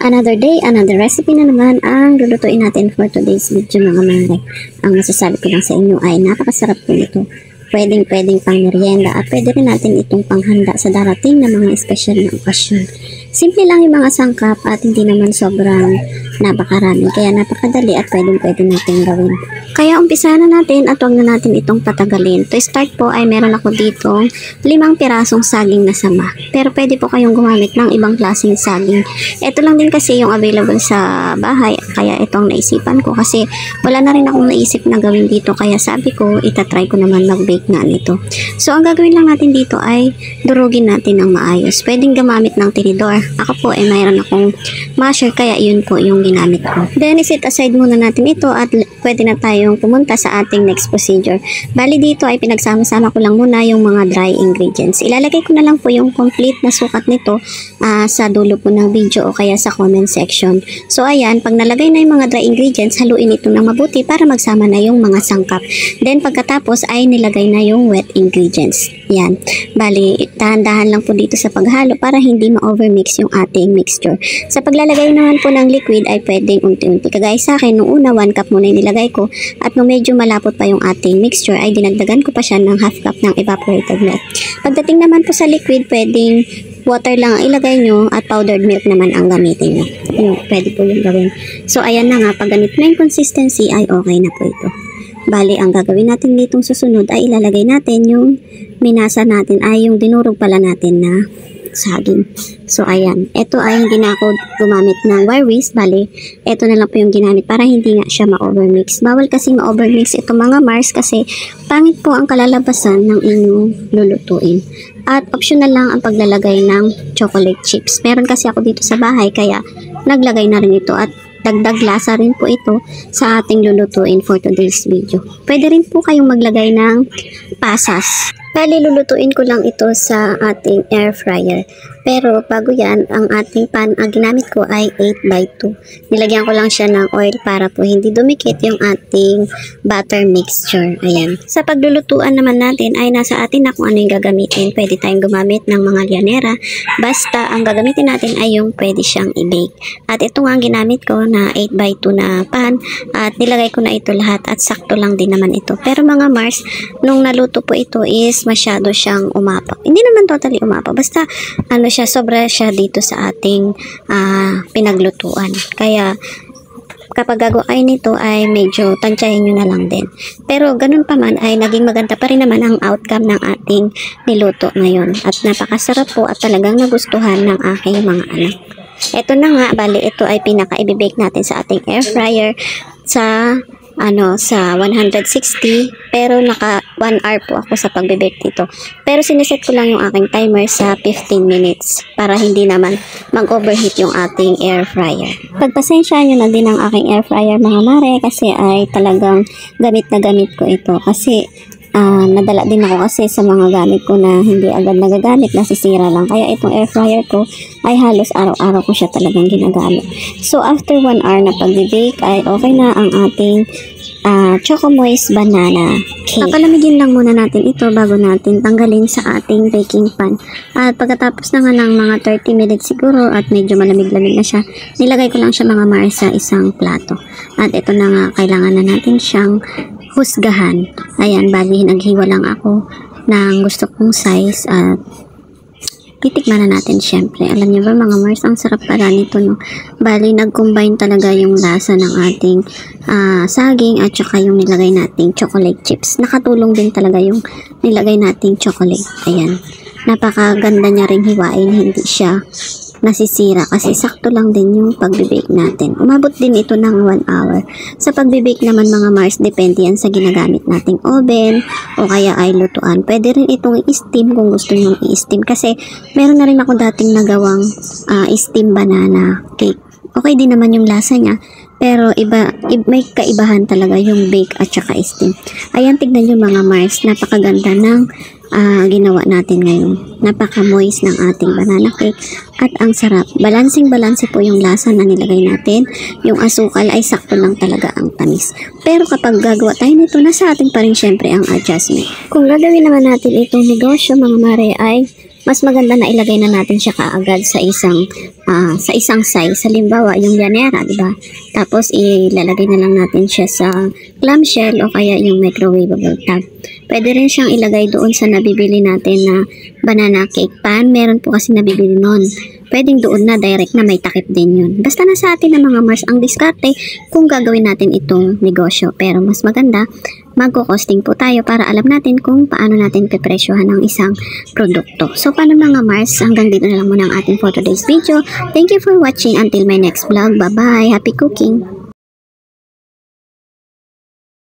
Another day, another recipe na naman ang lulutuin natin for today's video mga mare. Ang masasabi ko lang sa inyo ay napakasarap po nito. Pwedeng pang merienda at pwede rin natin itong panghanda sa darating na mga espesyal na okasyon. Simple lang yung mga sangkap at hindi naman sobrang napakarami. Kaya napakadali at pwede natin gawin. Kaya umpisahan na natin at huwag na natin itong patagalin. To start po ay meron ako dito 5 pirasong saging na sama. Pero pwede po kayong gumamit ng ibang klaseng saging. Ito lang din kasi yung available sa bahay. Kaya itong naisipan ko kasi wala na rin akong naisip na gawin dito. Kaya sabi ko itatry ko naman mag-bake nga nito. So ang gagawin lang natin dito ay durugin natin ng maayos. Pwedeng gamamit ng tinidor. Ako po ay mayroon akong masher kaya yun po yung ginamit ko. Then iset aside muna natin ito at pwede na tayong pumunta sa ating next procedure. Bali dito ay pinagsama-sama ko lang muna yung mga dry ingredients. Ilalagay ko na lang po yung complete na sukat nito sa dulo po ng video o kaya sa comment section. So ayan, pag nalagay na yung mga dry ingredients, haluin ito ng mabuti para magsama na yung mga sangkap. Then pagkatapos ay nilagay na yung wet ingredients. Yan. Bali, dahan-dahan lang po dito sa paghalo para hindi ma-overmix yung ating mixture. Sa paglalagay naman po ng liquid ay pwedeng unti-unti. Kagaya sa akin, nung una 1 cup muna yung nilagay ko at nung medyo malapot pa yung ating mixture ay dinagdagan ko pa siya ng half cup ng evaporated milk. Pagdating naman po sa liquid, pwedeng water lang ang ilagay nyo at powdered milk naman ang gamitin nyo. Yung, pwede po yung gawin. So ayan na nga, pag ganito na yung consistency ay okay na po ito. Bali, ang gagawin natin ditong susunod ay ilalagay natin yung minasa natin ay yung dinurog pala natin na saging. So, ayan. Ito ay hindi na ako gumamit ng wire whisk. Bali, ito na lang po yung ginamit para hindi nga siya ma-overmix. Bawal kasi ma-overmix ito mga Mars kasi pangit po ang kalalabasan ng inyong lulutuin. At optional lang ang paglalagay ng chocolate chips. Meron kasi ako dito sa bahay kaya naglagay na rin ito at dagdag lasa rin po ito sa ating lulutuin for today's video. Pwede rin po kayong maglagay ng pasas. Bali, lulutuin ko lang ito sa ating air fryer. Pero bago yan, ang ating pan, ang ginamit ko ay 8x2. Nilagyan ko lang siya ng oil para po hindi dumikit yung ating butter mixture. Ayan. Sa paglulutuan naman natin ay nasa atin na kung ano yung gagamitin. Pwede tayong gumamit ng mga lianera. Basta ang gagamitin natin ay yung pwede siyang i-bake. At ito nga ang ginamit ko na 8x2 na pan. At nilagay ko na ito lahat at sakto lang din naman ito. Pero mga Mars, nung naluto po ito is masyado siyang umapak. Hindi naman totally umapak. Basta ano siya, sobra siya dito sa ating pinaglutuan. Kaya kapag gagawin nito ay medyo tansyahin nyo na lang din. Pero ganun pa man ay naging maganda pa rin naman ang outcome ng ating niluto ngayon. At napakasarap po at talagang nagustuhan ng aking mga anak. Ito na nga, bali ito ay pinaka-i-bake natin sa ating air fryer sa 160 pero naka 1 hour po ako sa pagbe-bake dito. Pero sineset ko lang yung aking timer sa 15 minutes para hindi naman mag-overheat yung ating air fryer. Pagpasensya nyo na din ang aking air fryer mga mare kasi ay talagang gamit na gamit ko ito kasi nadala din ako kasi sa mga gamit ko na hindi agad nagagamit, nasisira lang. Kaya itong air fryer ko ay halos araw-araw ko siya talagang ginagamit. So after 1 hour na pag-bake ay okay na ang ating Choco Moist Banana Cake. Papalamigin lang muna natin ito bago natin tanggalin sa ating baking pan. At pagkatapos na nga ng mga 30 minutes siguro at medyo malamig-lamig na siya, nilagay ko lang siya mga Mars sa isang plato. At ito na nga, kailangan na natin siyang husgahan. Ayan, bali naghiwa lang ako ng gusto kong size at titikman na natin syempre. Alam niyo ba mga Mars, ang sarap pala nito, no? Bali, nag-combine talaga yung lasa ng ating saging at saka yung nilagay nating chocolate chips. Nakatulong din talaga yung nilagay nating chocolate. Ayan. Napakaganda niya ring hiwain. Hindi siya nasisira kasi sakto lang din yung pagbe-bake natin. Umabot din ito ng 1 hour. Sa pagbe-bake naman mga Mars, depende yan sa ginagamit nating oven o kaya ay lutuan. Pwede rin itong i-steam kung gusto nyo i-steam kasi meron na rin ako dating nagawang steam banana cake. Okay din naman yung lasa niya pero may kaibahan talaga yung bake at saka steam. Ayan, tignan nyo mga Mars, napakaganda ng ginawa natin ngayon. Napaka-moist ng ating banana cake at ang sarap. Balansing-balanse po yung lasa na nilagay natin. Yung asukal ay sakto lang talaga ang tamis. Pero kapag gagawa tayo nito, nasa atin pa rin syempre ang adjustment. Kung gagawin naman natin itong negosyo mga mare ay mas maganda na ilagay na natin siya kaagad sa isang size. Halimbawa, yung llanera, di ba? Tapos ilalagay na lang natin siya sa clamshell o kaya yung microwavable tub. Pwede rin siyang ilagay doon sa nabibili natin na banana cake pan. Meron po kasi nabibili noon. Pwedeng doon na direct na may takip din yun. Basta na sa atin na mga Mars ang diskarte kung gagawin natin itong negosyo. Pero mas maganda, magko-costing po tayo para alam natin kung paano natin pepresyohan ang isang produkto. So paano mga Mars, hanggang dito na lang muna ang ating for today's video. Thank you for watching. Until my next vlog. Bye-bye. Happy cooking!